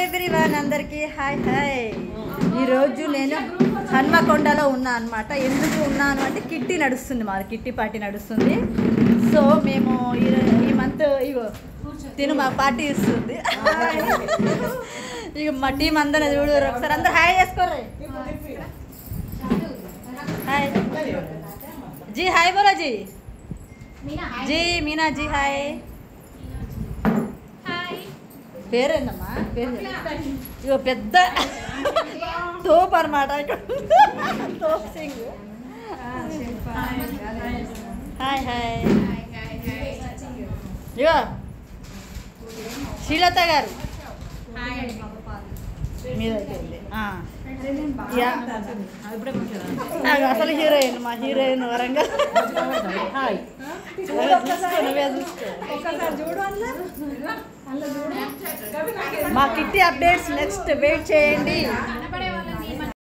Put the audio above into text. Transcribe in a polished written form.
Everyone, అందరికీ hi hi. ఈరోజు నేను హన్మకొండలో ఉన్నా అనమాట. ఎందుకు ఉన్నాను అంటే కిట్టి నడుస్తుంది, మాది కిట్టి పార్టీ నడుస్తుంది. సో మేము ఈ మంత్ ఇగో తిను మా పార్టీ ఇస్తుంది. ఇక మా టీం అందరూ చూడు, ఒకసారి అందరు హాయ్ చేసుకోర్రే. హాయ్ జీ, హాయ్ బోలా జీ. జీ మీనా జీ హాయ్. పేరేందమ్మా? పేరు ఇగో పెద్ద తోపు అనమాట. తోప్ సింగ్. Hi hi. ఇగో శ్రీలత గారు మీదైతే అసలు హీరోయిన్, మా హీరోయిన్ వరంగల్. మా కిట్టి అప్డేట్స్ నెక్స్ట్ వెయిట్ చేయండి.